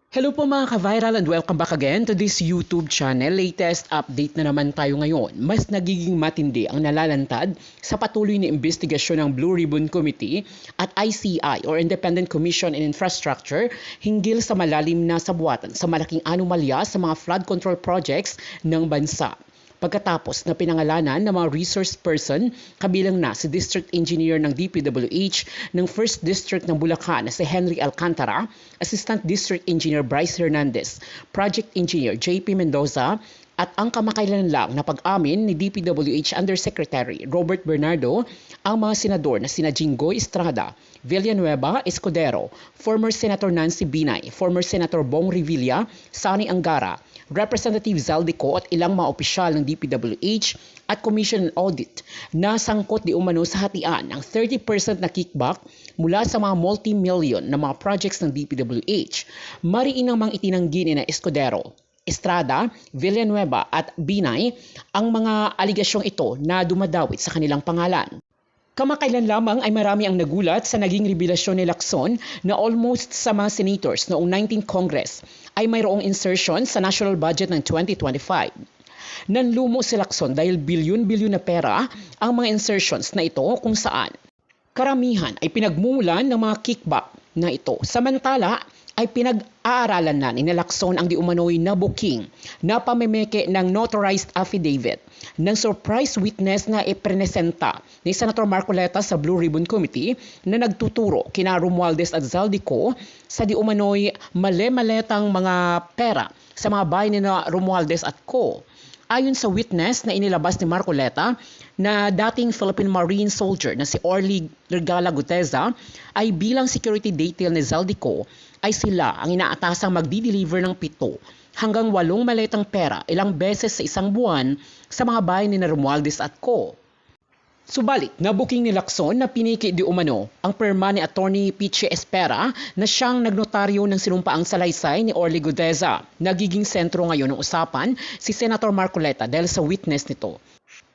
Hello po mga ka-viral and welcome back again to this YouTube channel. Latest update na naman tayo ngayon. Mas nagiging matindi ang nalalantad sa patuloy na investigasyon ng Blue Ribbon Committee at ICI or Independent Commission on Infrastructure hinggil sa malalim na sabuatan sa malaking anomalya sa mga flood control projects ng bansa. Pagkatapos na pinangalanan ng mga resource person, kabilang na si District Engineer ng DPWH ng 1st District ng Bulacan na si Henry Alcantara, Assistant District Engineer Bryce Hernandez, Project Engineer JP Mendoza, at ang kamakailan lang na pag-amin ni DPWH Undersecretary Robert Bernardo, ang mga senador na sina Jinggoy Estrada, Villanueva Escudero, former Senator Nancy Binay, former Senator Bong Revilla, Sani Angara, Representative Zaldico at ilang mga opisyal ng DPWH at Commission on Audit na sangkot di umano sa hatian ng 30% na kickback mula sa mga multi-million na mga projects ng DPWH. Mariin namang itinanggi ni na Escudero, Estrada, Villanueva at Binay ang mga aligasyong ito na dumadawit sa kanilang pangalan. Kamakailan lamang ay marami ang nagulat sa naging revelasyon ni Lacson na almost sa mga senators noong 19th Congress ay mayroong insertion sa national budget ng 2025. Nanlumo si Lacson dahil bilyon-bilyon na pera ang mga insertions na ito kung saan karamihan ay pinagmumulan ng mga kickback na ito. Samantala ay pinag-aaralan na ni Lacson ang di umano'y na booking na pamemeke ng notarized affidavit ng surprise witness na ipresenta ni Senator Marcoleta sa Blue Ribbon Committee na nagtuturo kina Romualdez at Zaldico sa di umano'y male-maletang mga pera sa mga bahay ni Romualdez at Co. Ayon sa witness na inilabas ni Marcoleta na dating Philippine Marine soldier na si Orly Regala Guteza ay bilang security detail ni Zaldico ay sila ang inaatasang magdi-deliver ng 7 hanggang 8 maletang pera ilang beses sa isang buwan sa mga bahay ni Romualdez at Co. Subalit, nabuking ni Lacson na piniki di umano ang perma ni Attorney Piche Espera na siyang nagnotaryo ng sinumpaang salaysay ni Orly Guteza. Nagiging sentro ngayon ng usapan si Senator Marcoleta dahil sa witness nito.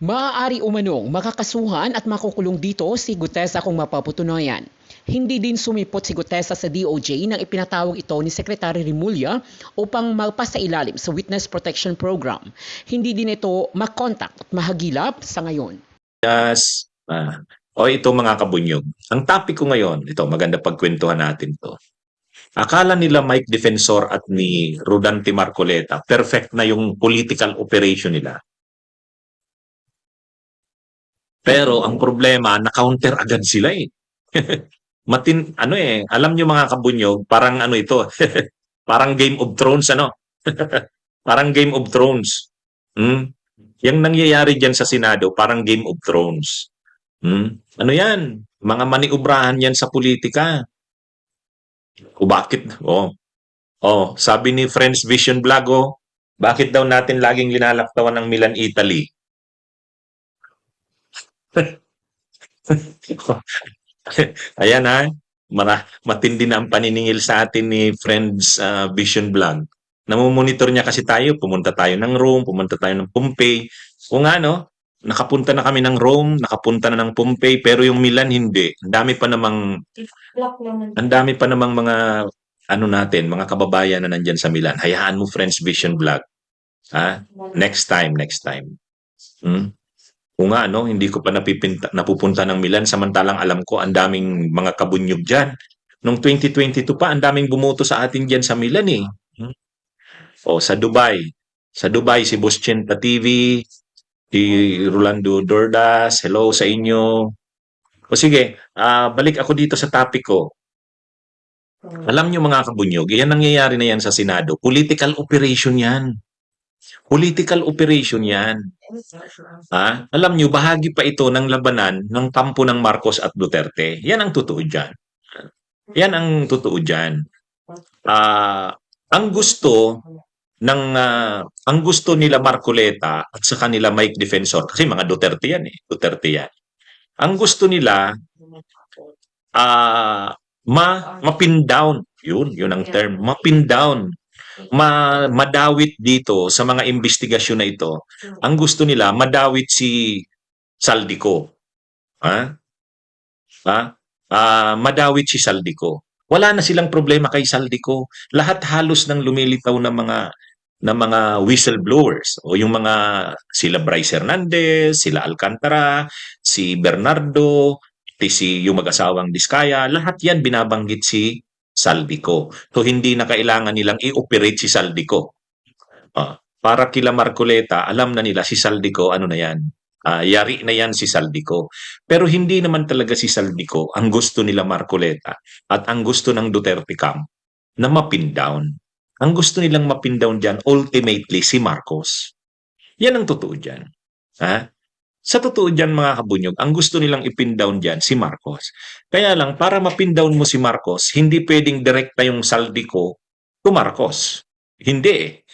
Maaari umanong makakasuhan at makukulong dito si Guteza kung mapapatunayan. Hindi din sumipot si Guteza sa DOJ nang ipinatawag ito ni Secretary Remulla upang magpasailalim sa Witness Protection Program. Hindi din ito makontak at mahagilap sa ngayon. Yes. O ito mga kabunyog. Ang topic ko ngayon, ito maganda pagkwentuhan natin to. Akala nila Mike Defensor at ni Rodante Marcoleta, perfect na yung political operation nila. Pero ang problema, na-counter agad sila eh. Alam nyo mga kabunyog, parang ano ito, parang Game of Thrones parang Game of Thrones. Yung nangyayari dyan sa Senado, parang Game of Thrones. Ano yan? Mga maniubrahan yan sa politika. O bakit? Sabi ni Friends Vision Vlog, bakit daw natin laging linalaktawan ng Milan, Italy? Ayan ha, matindi na ang paniningil sa atin ni Friends Vision Vlog. Namumonitor niya kasi tayo, pumunta tayo ng Rome, pumunta tayo ng Pompey. Kung ano, nakapunta na kami ng Rome, nakapunta na ng Pompey, pero yung Milan hindi. Ang dami pa namang mga mga kababayan na nandyan sa Milan. Hayaan mo Friends Vision Vlog. Ha? Next time. Kung nga, hindi ko pa napupunta ng Milan, samantalang alam ko ang daming mga kabunyog dyan. Noong 2022 pa, ang daming bumoto sa atin dyan sa Milan eh. O sa Dubai. Sa Dubai, si Boss Chenta TV, si Rolando Dordas, hello sa inyo. O sige, balik ako dito sa topic ko. Alam nyo mga kabunyog, yan nangyayari na yan sa Senado. Political operation yan. Political operation yan. Alam nyo, bahagi pa ito ng labanan ng kampo ng Marcos at Duterte. Yan ang totoo dyan. Yan ang totoo dyan. Ang gusto nila Marcoleta at sa kanila Mike Defensor, kasi mga Duterte yan eh. Duterte yan. Ang gusto nila, ma-pin down. Yun ang term. Ma-pin down. Madawit dito sa mga investigasyon na ito. Ang gusto nila, madawit si Saldico. Madawit si Saldico. Wala na silang problema kay Saldico. Lahat halos ng lumilitaw na mga whistleblowers o yung mga sila Bryce Hernandez, sila Alcantara, si Bernardo, si yung mag-asawang Diskaya, lahat yan binabanggit si Saldico. So hindi na kailangan nilang i-operate si Saldico. Para kila Marcoleta, alam na nila si Saldico, ano na yan, yari na yan si Saldico. Pero hindi naman talaga si Saldico ang gusto nila Marcoleta at ang gusto ng Duterte camp na mapin down. Ang gusto nilang mapin down dyan, ultimately, si Marcos. Yan ang totoo dyan. Ha? Sa totoo dyan, mga kabunyog, ang gusto nilang ipin down dyan, si Marcos. Kaya lang, para mapin down mo si Marcos, hindi pwedeng direkta yung Saldico to Marcos. Hindi eh.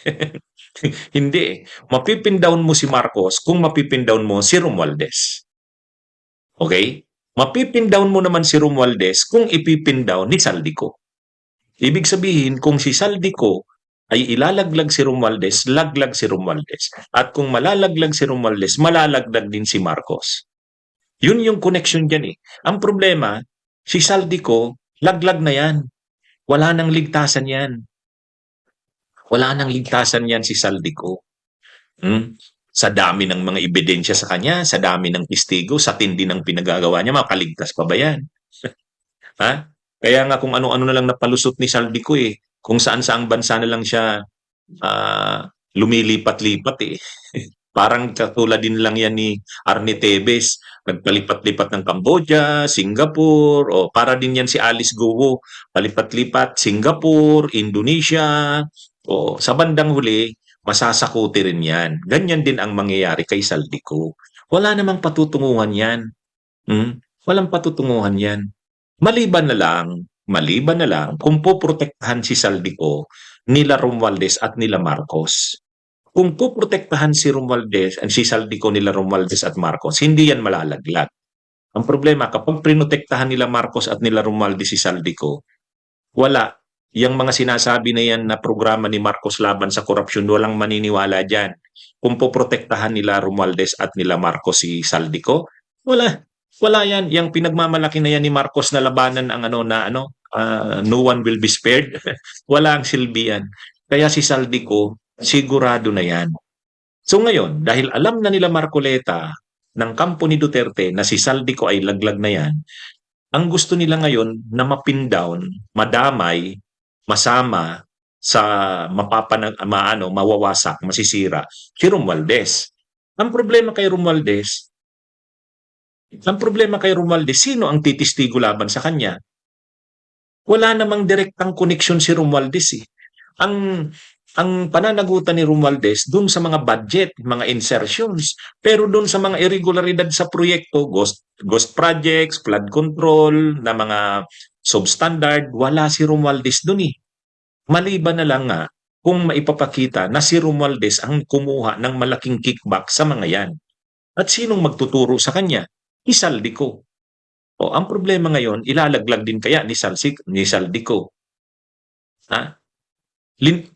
Hindi eh. Mapipin down mo si Marcos kung mapipin down mo si Romualdez. Okay? Mapipin down mo naman si Romualdez kung ipipin down ni Saldico. Ibig sabihin, kung si Saldico ay ilalaglag si Romualdez, laglag si Romualdez. At kung malalaglag si Romualdez, malalaglag din si Marcos. Yun yung connection dyan eh. Ang problema, si Saldico, laglag na yan. Wala nang ligtasan yan. Wala nang ligtasan yan si Saldico. Sa dami ng mga ebidensya sa kanya, sa dami ng testigo, sa tindi ng pinagagawa niya, makaligtas pa ba yan? Ha? Kaya nga kung ano-ano na lang napalusot ni Saldico eh. Kung saan-saang bansa na lang siya lumilipat-lipat eh. Parang katulad din lang yan ni Arnie Tevez. Nagpalipat-lipat ng Cambodia, Singapore, o para din yan si Alice Guo. Palipat-lipat, Singapore, Indonesia, o sa bandang huli, masasakuti rin yan. Ganyan din ang mangyayari kay Saldico. Wala namang patutunguhan yan. Walang patutunguhan yan. Maliban na lang kung poprotektahan si Saldico nila Romualdez at nila Marcos. Kung poprotektahan si Romualdez at si Saldico nila Romualdez at Marcos, hindi yan malalaglag. Ang problema, kapag prinotektahan nila Marcos at nila Romualdez si Saldico, wala. Yang mga sinasabi na yan na programa ni Marcos laban sa korupsyon, walang maniniwala dyan. Kung poprotektahan nila Romualdez at nila Marcos si Saldico, wala. Wala yan. Yang pinagmamalaki na yan ni Marcos na labanan ang no one will be spared. Wala ang silbi yan. Kaya si Saldico, sigurado na yan. So ngayon, dahil alam na nila Marcoleta ng kampo ni Duterte na si Saldico ay laglag na yan, ang gusto nila ngayon na mapin down, madamay, masama sa mawawasak, masisira, si Romualdez. Ang problema kay Romualdez, sino ang titistigo laban sa kanya? Wala namang direktang koneksyon si Romualdez eh. Ang pananagutan ni Romualdez dun sa mga budget, mga insertions, pero dun sa mga irregularidad sa proyekto, ghost projects, flood control, na mga substandard, wala si Romualdez dun eh. Maliban na lang nga kung maipapakita na si Romualdez ang kumuha ng malaking kickback sa mga yan. At sinong magtuturo sa kanya? Ni Saldico. O ang problema ngayon, ilalaglag din kaya ni Saldico. Ha?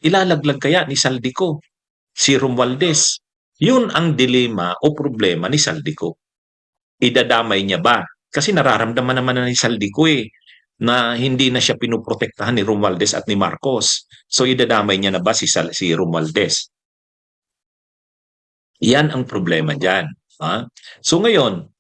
Ilalaglag kaya ni Saldico si Romualdez. Yun ang dilema o problema ni Saldico. Idadamay niya ba? Kasi nararamdaman naman na ni Saldico na hindi na siya pinoprotektahan ni Romualdez at ni Marcos. So idadamay niya na ba si Romualdez? Yan ang problema dyan. Ha? So ngayon,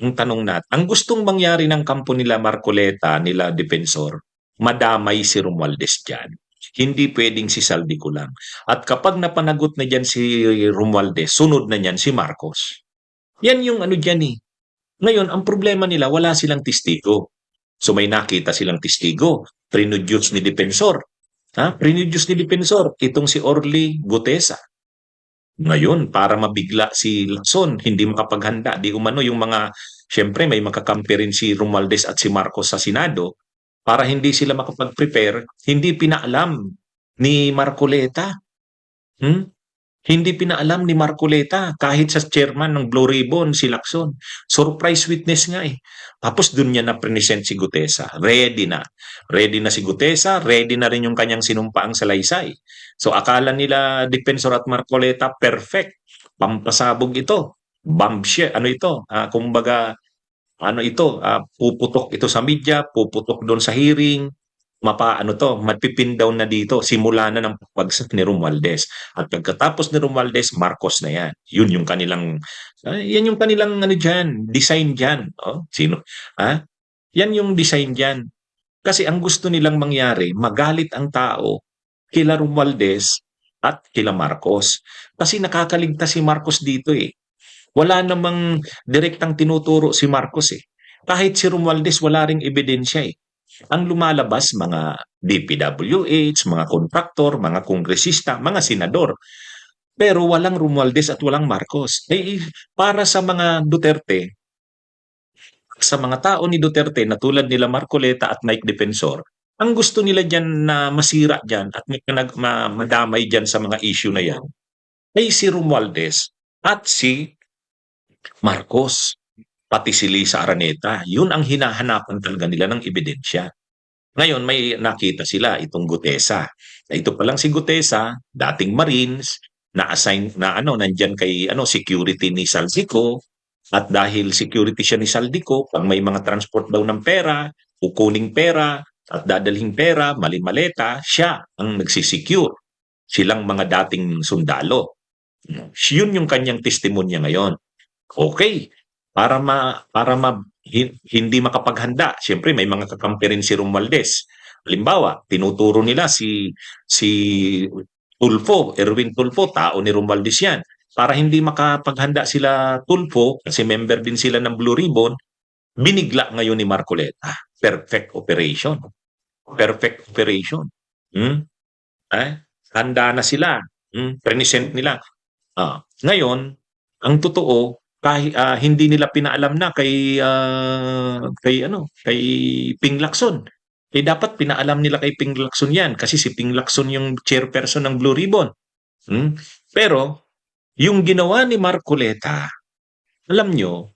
ang tanong natin, ang gustong mangyari ng kampo nila Marcoleta, nila Defensor, madamay si Romualdez dyan. Hindi pwedeng si Saldico lang. At kapag napanagot na dyan si Romualdez, sunod na dyan si Marcos. Yan yung dyan eh. Ngayon, ang problema nila, wala silang testigo. So may nakita silang testigo. Prinuduce ni Defensor. Prinuduce ni Defensor. Itong si Orly Gutesa. Ngayon, para mabigla si Lacson, hindi makapaghanda. Di umano yung siyempre may makakampi rin si Romualdez at si Marcos sa Senado. Para hindi sila makapag-prepare, hindi pinaalam ni Marcoleta. Hindi pinaalam ni Marcoleta kahit sa chairman ng Blue Ribbon, si Lacson. Surprise witness nga eh. Tapos dun niya na-present si Gutesa. Ready na. Ready na si Gutesa, ready na rin yung kanyang sinumpaang salaysay. So akala nila Defensor at Marcoleta perfect. Pampasabog ito. Bombshell. Kumbaga, puputok ito sa media, puputok doon sa hearing. mapipin down na dito, simula na ng pagbagsak ni Romualdez. At pagkatapos ni Romualdez, Marcos na yan. Yan yung kanilang ano dyan, design dyan. Oh, sino? Ha? Yan yung design dyan. Kasi ang gusto nilang mangyari, magalit ang tao kila Romualdez at kila Marcos. Kasi nakakaligtas si Marcos dito eh. Wala namang direktang tinuturo si Marcos eh. Kahit si Romualdez, wala ring ebidensya eh. Ang lumalabas, mga DPWH, mga kontraktor, mga kongresista, mga senador. Pero walang Romualdez at walang Marcos. Para sa mga Duterte, sa mga tao ni Duterte na tulad nila Marcoleta at Mike Defensor, ang gusto nila dyan na masira dyan at madamay dyan sa mga issue na yan, ay si Romualdez at si Marcos, pati si Lisa Araneta. Yun ang hinahanapan talaga nila ng ebidensya. Ngayon may nakita sila itong Gutesa. Ito pa lang si Gutesa, dating Marines, na-assign na nandiyan kay security ni Saldico, at dahil security siya ni Saldico, pag may mga transport daw ng pera, kukuning pera at dadalhing pera, mali-maleta, siya ang nagsisecure. Silang mga dating sundalo. Yun yung kanyang testimonya ngayon. Okay, hindi makapaghanda. Siyempre may mga kakampi rin si Romualdez. Halimbawa, tinuturo nila si Erwin Tulfo, tao ni Romualdez yan. Para hindi makapaghanda sila Tulfo, kasi member din sila ng Blue Ribbon, binigla ngayon ni Marcoleta. Perfect operation. Perfect operation. Handa na sila. Present nila. Ngayon, ang totoo, kahit hindi nila pinaalam na kay Ping Lacson. Dapat pinaalam nila kay Ping Lacson yan kasi si Ping Lacson yung chairperson ng Blue Ribbon. Pero yung ginawa ni Marcoleta, alam nyo,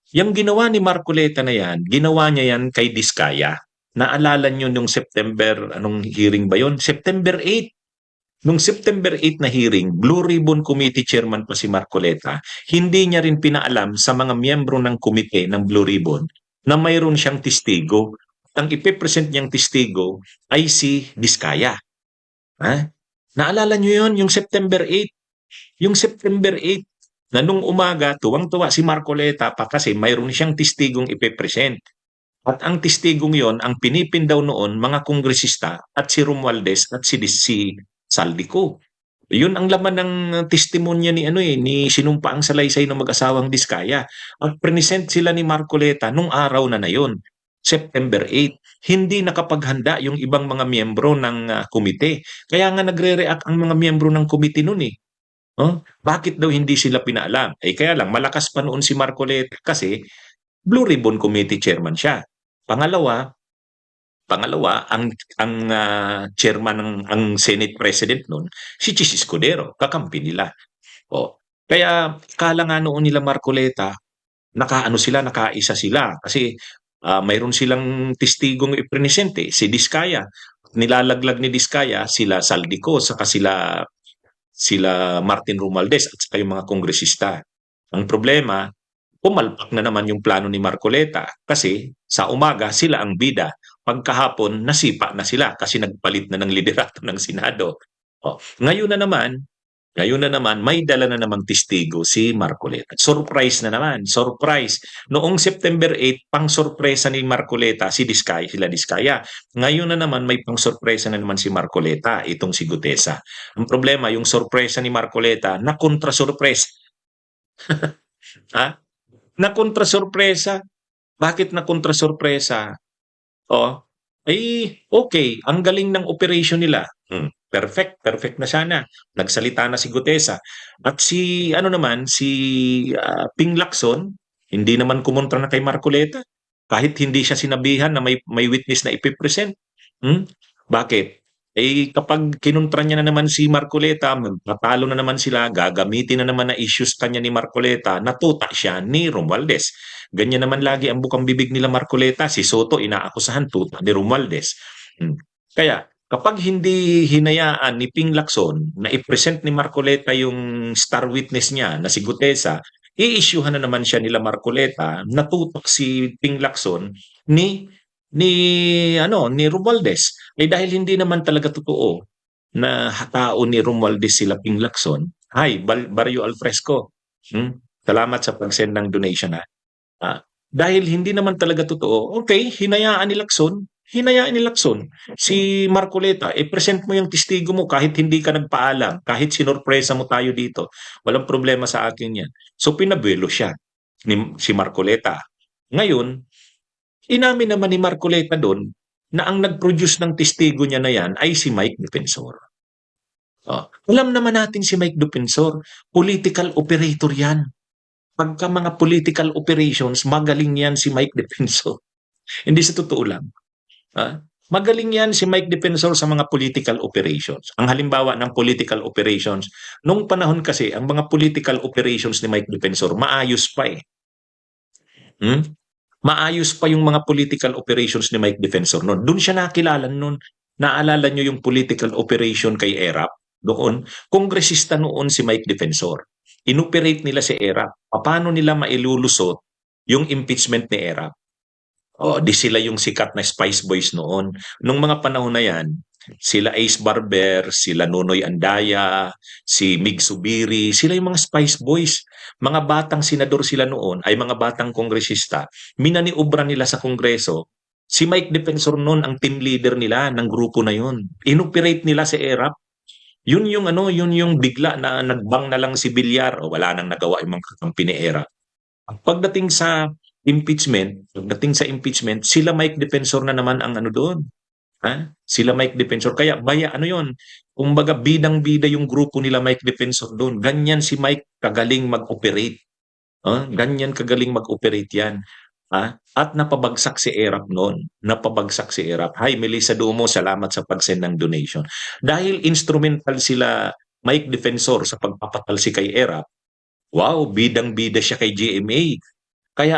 yung ginawa ni Marcoleta na yan, ginawa niya yan kay Diskaya. Naalala nyo nung September, anong hearing ba yun? September 8. Nung September 8 na hearing, Blue Ribbon Committee Chairman pa si Marcoleta, hindi niya rin pinaalam sa mga miyembro ng komite ng Blue Ribbon na mayroon siyang testigo. Ang ipipresent niyang testigo ay si Diskaya. Naalala niyo yun, yung September 8? Yung September 8, na nung umaga, tuwang-tuwa si Marcoleta pa kasi mayroon siyang testigong ipipresent. At ang testigong yon, ang pinipin daw noon, mga kongresista at si Romualdez at si Saldico. Yun ang laman ng testimonya ni sinumpaang salaysay ng mag-asawang Diskaya. At present sila ni Marcoleta nung araw na yun, September 8. Hindi nakapaghanda yung ibang mga miyembro ng komite. Kaya nga nagre-react ang mga miyembro ng komite noon eh. Bakit daw hindi sila pinaalam? Kaya lang, malakas pa noon si Marcoleta kasi Blue Ribbon Committee Chairman siya. Pangalawa, ang chairman ang Senate President noon, si Chis Escudero, kakampi nila. Kaya kala nga noon nila Marcoleta, nakaisa sila kasi mayroon silang testigong ipresente, si Diskaya. Nilalaglag ni Diskaya sila Saldico saka sila Martin Romualdez at saka yung mga kongresista. Ang problema, pumalpak na naman yung plano ni Marcoleta kasi sa umaga sila ang bida. Pagkahapon, nasipa na sila kasi nagpalit na ng liderato ng Senado. Ngayon na naman, may dala na namang testigo si Marcoleta. Surprise na naman, surprise. Noong September 8, pang-sorpresa ni Marcoleta sila Diskaya. Ngayon na naman, may pang-sorpresa na naman si Marcoleta, itong si Gutesa. Ang problema, yung sorpresa ni Marcoleta, na kontra-sorpresa. Na kontra-sorpresa. Bakit na kontra-sorpresa? Okay, ang galing ng operation nila. Perfect na sana. Nagsalita na si Gutesa. At si Ping Lacson, hindi naman kumontra na kay Marcoleta. Kahit hindi siya sinabihan na may witness na ipipresent. Bakit? Kapag kinontra niya na naman si Marcoleta, magpapalo na naman sila, gagamitin na naman na issues kanya ni Marcoleta, natuta siya ni Romualdez. Ganyan naman lagi ang bukang bibig nila Marcoleta. Si Soto inaakusahan tuta ni Romualdez. Kaya kapag hindi hinayaan ni Ping Lacson na i-present ni Marcoleta yung star witness niya na si Gutesa, i-issuehan na naman siya nila Marcoleta, natutok si Ping Lacson ni ni Romualdez. Dahil hindi naman talaga totoo na tao ni Romualdez sila Ping Lacson. Hi, Barrio Alfresco. Salamat sa pag-send ng donation ha. Dahil hindi naman talaga totoo, okay, hinayaan ni Lacson. Si Marcoleta, present mo yung testigo mo kahit hindi ka nagpaalam, kahit sinorpresa mo tayo dito. Walang problema sa akin yan. So pinabuelo siya, si Marcoleta. Ngayon, inamin naman ni Marcoleta doon na ang nag-produce ng testigo niya na yan ay si Mike Defensor. Alam naman natin si Mike Defensor, political operator yan. Pagka mga political operations, magaling yan si Mike Defensor. Hindi sa totoo lang. Magaling yan si Mike Defensor sa mga political operations. Ang halimbawa ng political operations, nung panahon kasi, ang mga political operations ni Mike Defensor, maayos pa eh. Maayos pa yung mga political operations ni Mike Defensor noon. Doon siya nakilala noon. Naalala nyo yung political operation kay ERAP? Doon, kongresista noon si Mike Defensor. Inoperate nila si ERAP. Paano nila mailulusot yung impeachment ni ERAP? Di sila yung sikat na Spice Boys noon. Nung mga panahon na yan, sila Ace Barber, sila Nonoy Andaya, si Mig Subiri, sila yung mga Spice Boys. Mga batang senador sila noon, ay mga batang kongresista. Minaniobra nila sa kongreso. Si Mike Defensor noon ang team leader nila ng grupo na yun. Inoperate nila si ERAP. Yun yung bigla na nagbang na lang si Villar o wala nang nagawa yung mga kakampi ni ERAP. Pagdating sa impeachment, sila Mike Defensor na naman ang ano doon. Sila Mike Defensor. Kaya yun, kumbaga bidang-bida yung grupo nila Mike Defensor doon. Ganyan si Mike kagaling mag-operate. Ganyan kagaling mag-operate yan. At napabagsak si ERAP noon. Napabagsak si ERAP. Hi, Melissa Dumo, salamat sa pag-send ng donation. Dahil instrumental sila Mike Defensor sa pagpapatalsi kay ERAP, wow, bidang-bida siya kay GMA. Kaya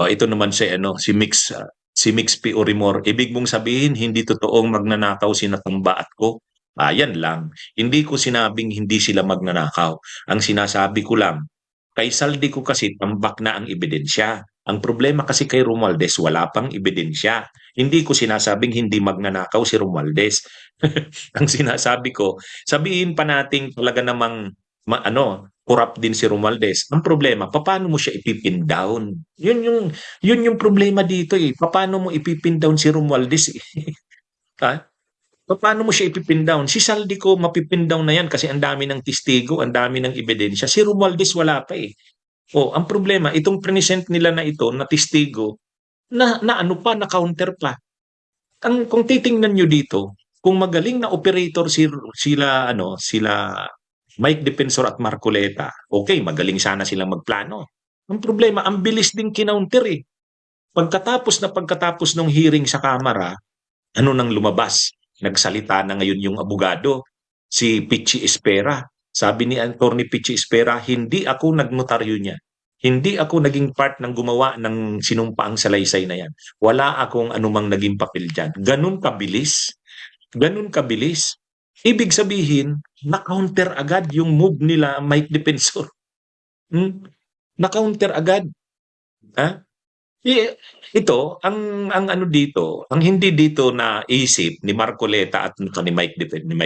ito naman si Mix P. Orimor, ibig mong sabihin hindi totoong magnanakaw si Natamba at ko? Yan lang. Hindi ko sinabing hindi sila magnanakaw. Ang sinasabi ko lang, kay Saldi ko kasi tambak na ang ebidensya. Ang problema kasi kay Romualdez, wala pang ebidensya. Hindi ko sinasabing hindi magnanakaw si Romualdez. Ang sinasabi ko, sabihin pa nating talaga namang corrupt din si Romualdez. Ang problema, paano mo siya ipipin down? Yun yung problema dito eh. Paano mo ipipin down si Romualdez eh? Paano mo siya ipipin down? Si Saldi ko mapipin down na yan kasi ang dami ng testigo, ang dami ng ebidensya. Si Romualdez wala pa eh. Ang problema, itong present nila na ito, na testigo, na counter pa. Kung titingnan nyo dito, kung magaling na operator sila Mike Defensor at Marcoleta, okay, magaling sana silang magplano. Ang problema, ang bilis din kinounter eh. Pagkatapos ng hearing sa Kamara, nang lumabas? Nagsalita na ngayon yung abogado, si Pichi Espera. Sabi ni Attorney Pichi Espera, hindi ako nagnotaryo niya. Hindi ako naging part ng gumawa ng sinumpaang salaysay na yan. Wala akong anumang naging papel dyan. Ganun kabilis. Ibig sabihin, na-counter agad yung move nila Mike Defensor. Na-counter agad. Ito, ang hindi dito na isip ni Marcoleta at ni Mike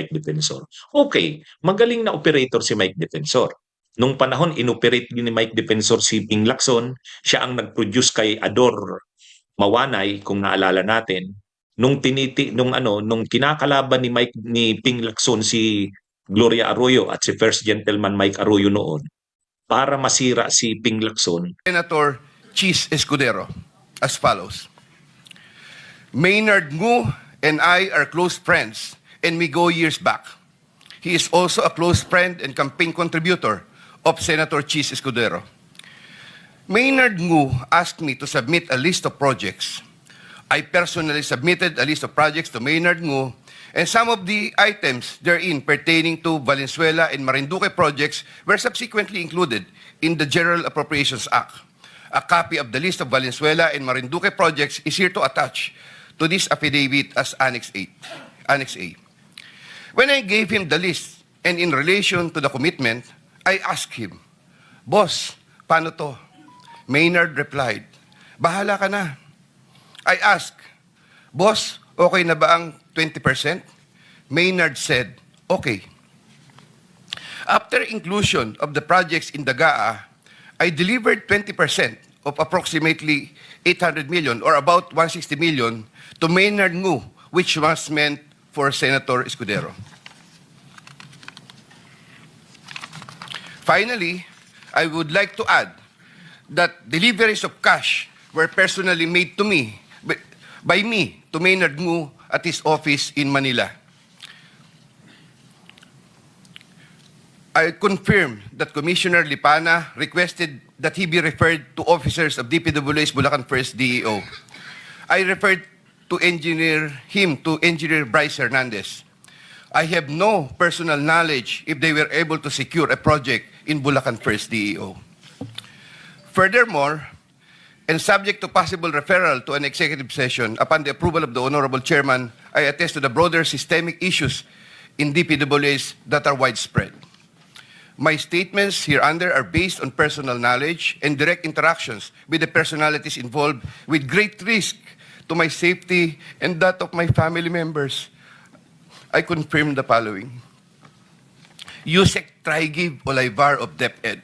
Defensor. Okay, magaling na operator si Mike Defensor. Nung panahon, inoperate din ni Mike Defensor si Ping Lacson. Siya ang nag-produce kay Ador Mawanay, kung naalala natin. Nung kinakalaban ni Ping Lacson si Gloria Arroyo at si First Gentleman Mike Arroyo noon para masira si Ping Lacson. Senator Chis Escudero as follows. Maynard Ngu and I are close friends and we go years back. He is also a close friend and campaign contributor of Senator Chis Escudero. Maynard Ngu asked me to submit a list of projects. I personally submitted a list of projects to Maynard Ngu, and some of the items therein pertaining to Valenzuela and Marinduque projects were subsequently included in the General Appropriations Act. A copy of the list of Valenzuela and Marinduque projects is here to attach to this affidavit as Annex A. When I gave him the list and in relation to the commitment, I asked him, Boss, paano to? Maynard replied, bahala ka na. I asked, boss, okay na ba ang 20%? Maynard said, okay. After inclusion of the projects in the GAA, I delivered 20% of approximately 800 million or about 160 million to Maynard Ngu, which was meant for Senator Escudero. Finally, I would like to add that deliveries of cash were personally made to me, by me, to Maynard Ngu at his office in Manila. I confirm that Commissioner Lipana requested that he be referred to officers of DPWH Bulacan First DEO. I referred to Engineer Bryce Hernandez. I have no personal knowledge if they were able to secure a project in Bulacan First DEO. Furthermore, and subject to possible referral to an executive session upon the approval of the Honorable Chairman, I attest to the broader systemic issues in DPWH that are widespread. My statements hereunder are based on personal knowledge and direct interactions with the personalities involved with great risk to my safety and that of my family members. I confirm the following. Yusek Trigib Olaybar of DepEd.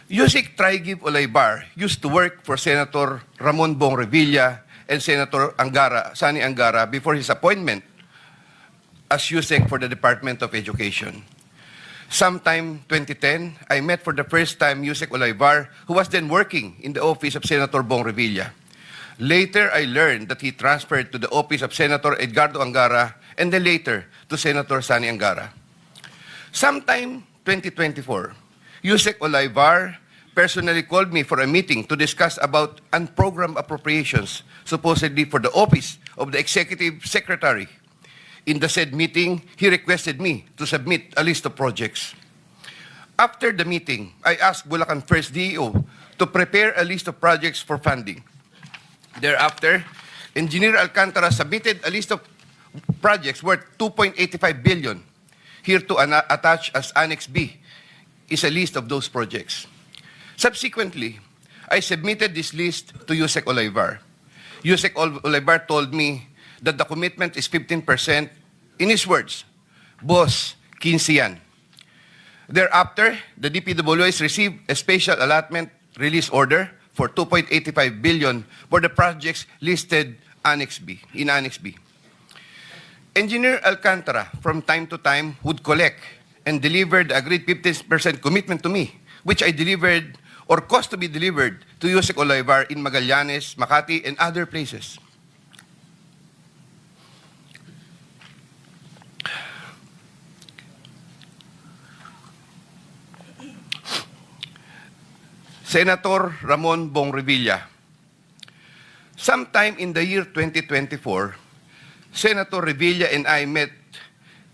Yusek Trigib Olaybar used to work for Senator Ramon Bong Revilla and Senator Sani Angara before his appointment as Yusek for the Department of Education. Sometime 2010, I met for the first time Yusek Olaybar, who was then working in the office of Senator Bong Revilla. Later, I learned that he transferred to the office of Senator Edgardo Angara and then later to Senator Sani Angara. Sometime 2024, Yusek Olaybar personally called me for a meeting to discuss about unprogrammed appropriations, supposedly for the office of the Executive Secretary. In the said meeting, he requested me to submit a list of projects. After the meeting, I asked Bulacan First DEO to prepare a list of projects for funding. Thereafter, Engineer Alcantara submitted a list of projects worth 2.85 billion. Here to attach as Annex B is a list of those projects. Subsequently, I submitted this list to Yusek Olaybar. Yusek Olaybar told me that the commitment is 15%. In his words, boss, 15 yan. Thereafter, the DPWH received a special allotment release order for 2.85 billion for the projects listed in Annex B. Engineer Alcantara, from time to time, would collect and deliver the agreed 15% commitment to me, which I delivered or caused to be delivered to Yusek Olaybar in Magallanes, Makati, and other places. Senator Ramon Bong Revilla. Sometime in the year 2024, Senator Revilla and I met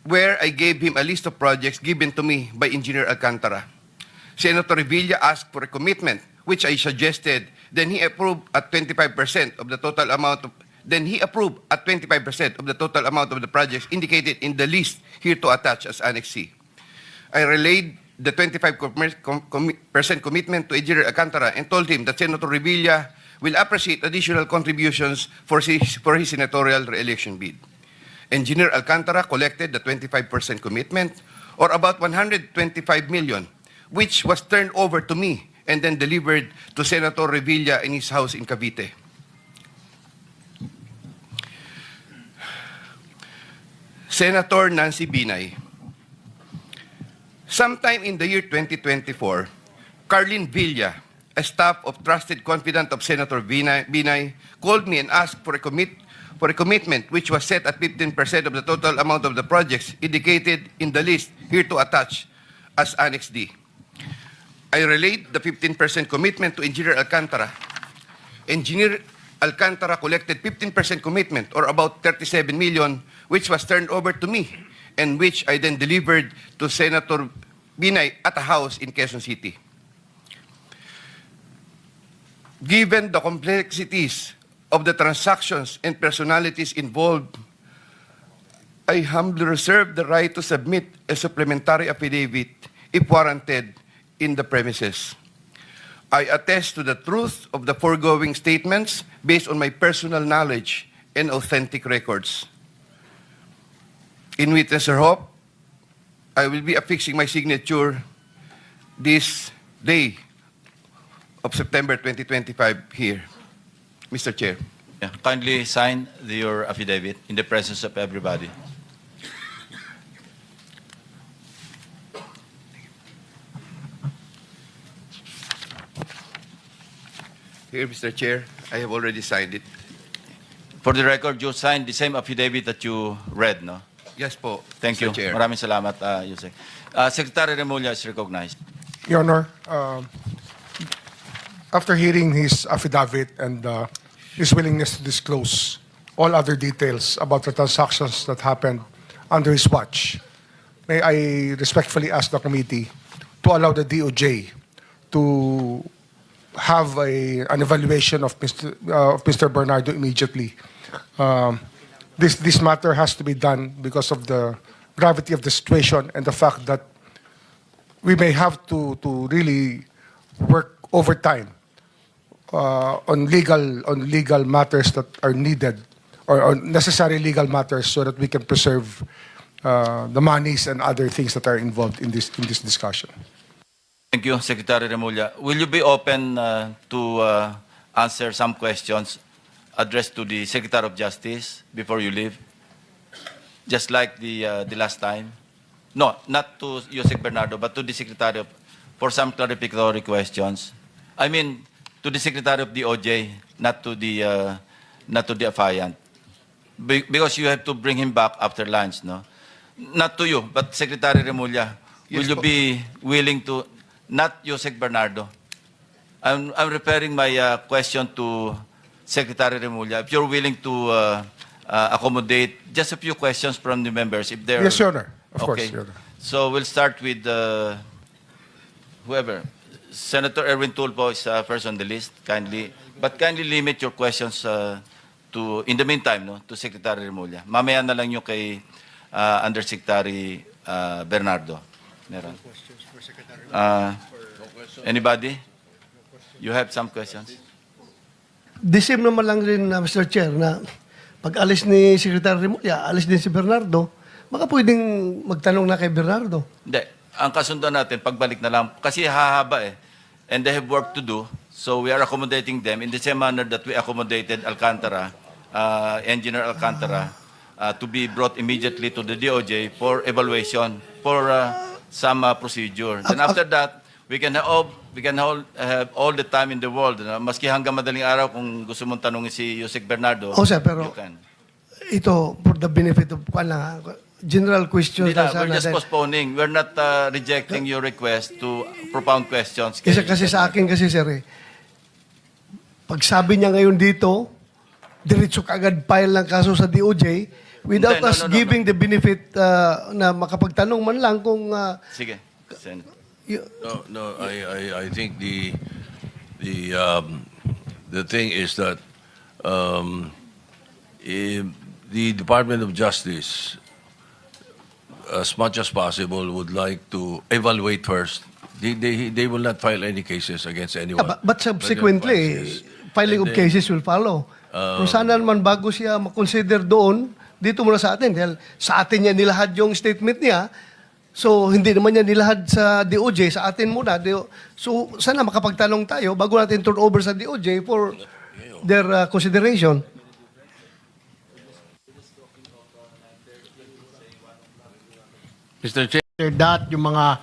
where I gave him a list of projects given to me by Engineer Alcantara. Senator Revilla asked for a commitment, which I suggested. Then he approved at 25% of the total amount of the projects indicated in the list here to attach as Annex C. I relayed the 25% commitment to Engineer Alcantara and told him that Senator Revilla will appreciate additional contributions for his senatorial re-election bid. Engineer Alcantara collected the 25% commitment, or about 125 million, which was turned over to me and then delivered to Senator Revilla in his house in Cavite. Senator Nancy Binay. Sometime in the year 2024, Carlin Villa, a staff of trusted confidant of Senator Binay, called me and asked for a commitment which was set at 15% of the total amount of the projects indicated in the list here to attach as Annex D. I relayed the 15% commitment to Engineer Alcantara. Engineer Alcantara collected 15% commitment, or about 37 million, which was turned over to me and which I then delivered to Senator Binay at a house in Quezon City. Given the complexities of the transactions and personalities involved, I humbly reserve the right to submit a supplementary affidavit if warranted in the premises. I attest to the truth of the foregoing statements based on my personal knowledge and authentic records. In witness or hope, I will be affixing my signature this day of September 2025 here. Mr. Chair. Yeah, kindly sign your affidavit in the presence of everybody. Here, Mr. Chair, I have already signed it. For the record, you signed the same affidavit that you read, no? Yes po, Thank Mr. you. Chair. Maraming salamat, Yusek. Secretary Remulla is recognized. Your Honor, after hearing his affidavit and his willingness to disclose all other details about the transactions that happened under his watch, may I respectfully ask the committee to allow the DOJ to have an evaluation of Mr. Bernardo immediately. This matter has to be done because of the gravity of the situation and the fact that we may have to really work overtime on legal matters that are needed or necessary legal matters so that we can preserve the monies and other things that are involved in this discussion. Thank you, Secretary Remulla. Will you be open to answer some questions addressed to the Secretary of Justice before you leave? Just like the last time? No, not to Yusek Bernardo, but to the Secretary for some clarificatory questions. I mean, to the Secretary of the OJ, not to the affiant. Because you have to bring him back after lunch, no? Not to you, but Secretary Remulla. Will Yes, you po. be willing to, not Yusek Bernardo? I'm referring my question to Secretary Remulla. If you're willing to accommodate just a few questions from the members, if they're Yes, Your Honor. Of course, okay. Your Honor. So we'll start with whoever. Senator Erwin Tulfo is first on the list. Kindly limit your questions to, in the meantime, no, to Secretary Remulla. Mamaya na lang yung kay Undersecretary Bernardo. Meron. Anybody? You have some questions? The same naman lang rin, Mr. Chair, na pag alis ni Secretary Remulla, alis din si Bernardo, baka pwedeng magtanong na kay Bernardo. Hindi. Ang kasundan natin, pagbalik na lang, kasi hahaba eh. And they have work to do. So we are accommodating them in the same manner that we accommodated Alcantara, Engineer Alcantara, to be brought immediately to the DOJ for evaluation, for some procedure. Then after that, we can have all the time in the world. Maski hanggang madaling araw, kung gusto mong tanongin si Yusek Bernardo, O, sir, pero you can. ito, for the benefit of general questions Hindi na, na sana. we're just dahil- postponing. We're not rejecting your request to propound questions. Kasi sa akin kasi, sir, pag sabi niya ngayon dito, diretso kaagad file ng kaso sa DOJ without Hindi, no, us no, no, giving the benefit na makapagtanong man lang kung Sige. Sen. No, I think the thing is that the Department of Justice, as much as possible, would like to evaluate first. They will not file any cases against anyone. but subsequently, filing of cases will follow. Kung sana naman bago siya makonsider doon, dito muna sa atin. Dahil sa atin niya nilahad yung statement niya, so hindi naman niya nilahad sa DOJ, sa atin muna. So sana makapagtanong tayo bago natin turn over sa DOJ for their consideration. Mr. Chair, After that, yung mga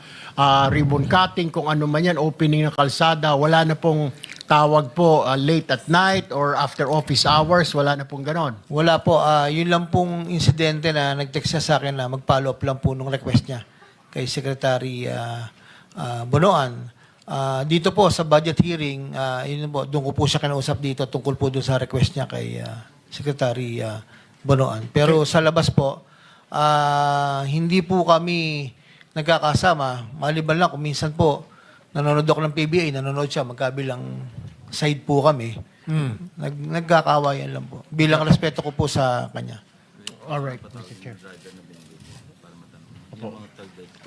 ribbon cutting, kung ano man yan, opening ng kalsada, wala na pong tawag po late at night or after office hours, wala na pong ganon. Wala po. Yun lang pong insidente na nag-text siya sa akin na mag-follow up lang po nung request niya kay Secretary Bonoan. Dito po sa budget hearing, yun po, doon ko po siya kinausap dito tungkol po doon sa request niya kay Secretary Bonoan. Pero sa labas po, hindi po kami nagkakasama. Maliban lang kung minsan po, nanonood ako ng PBA, nanonood siya, magkabilang side po kami. Nagkakawayan lang po. Bilang respeto ko po sa kanya. All right, Mr. Chair.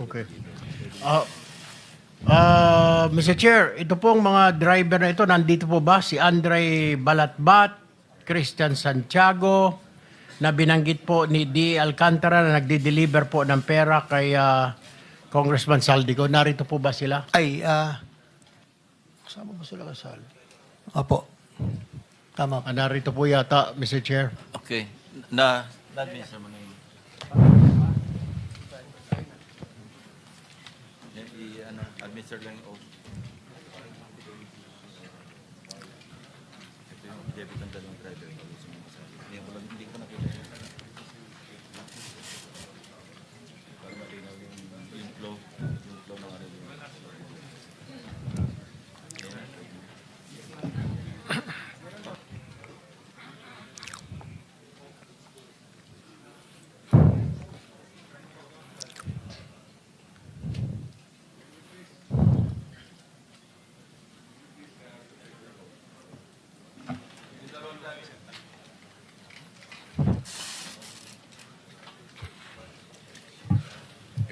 Okay. Mr. Chair, ito pong mga driver na ito, nandito po ba? Si Andre Balatbat, Christian Santiago, na binanggit po ni D. Alcantara na nagde-deliver po ng pera kay Congressman Saldico. Narito po ba sila? Ay, kasama ba sila kasal? Opo. Tama po. Narito po yata, Mr. Chair. Okay. Na-administer mo na yun. Administer lang yung oath. Ito yung debit ng dalawang driver. Hindi ko nakita. Para malinaw yung flow. Yung flow ng ano yun.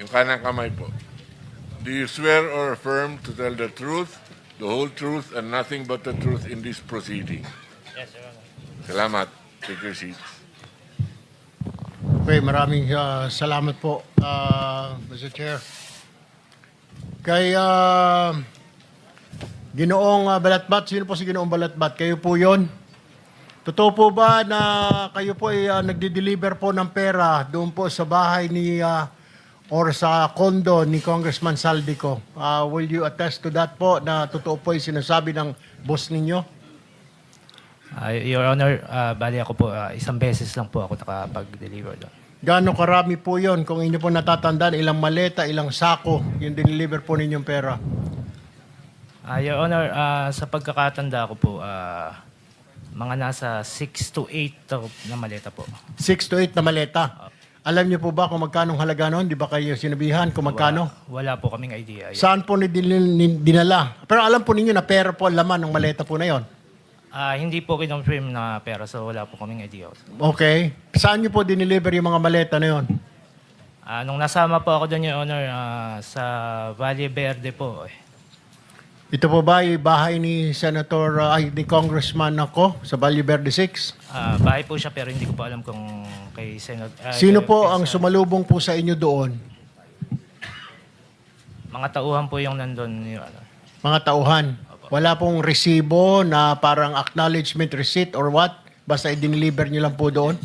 Yung kanang kamay po. Do you swear or affirm to tell the truth, the whole truth, and nothing but the truth in this proceeding? Yes, Your Honor. Salamat. Take your seats. Okay, maraming salamat po, Mr. Chair. Kay Ginoong Balatbat, sino po si Ginoong Balatbat? Kayo po yon? Totoo po ba na kayo po ay nagde-deliver po ng pera doon po sa bahay ni or sa condo ni Congressman Saldico? Will you attest to that po na totoo po yung sinasabi ng boss ninyo? Your Honor, bali ako po, isang beses lang po ako nakapag-deliver doon. Gaano karami po yon? Kung inyo po natatandaan, ilang maleta, ilang sako yung dineliver po ninyong pera? Your Honor, sa pagkakatanda ko po, mga nasa 6 to 8 na maleta po. 6 to 8 na maleta. Alam niyo po ba kung magkano halaga noon? Di ba kayo sinabihan kung magkano? Wala po kaming idea. Saan po dinala? Pero alam po ninyo na pera po ang laman ng maleta po na yon. Hindi po kinonfirm na pera, so wala po kaming idea. Okay. Saan niyo po dineliver yung mga maleta na yon? Nung nasama po ako doon, Your Honor, sa Valle Verde po. Ito po ba yung bahay ni ni Congressman ako sa Valle Verde 6? Bahay po siya pero hindi ko po alam kung kay Senator. Sino po ang sumalubong po sa inyo doon? Mga tauhan po yung nandun, Your Honor. Mga tauhan. Wala pong resibo na parang acknowledgement receipt or what? Basta i-deliver nyo lang po doon?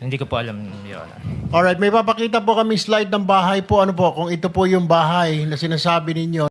Hindi ko po alam, Your Honor. Alright, may papakita po kami slide ng bahay po. Ano po, kung ito po yung bahay na sinasabi ninyo.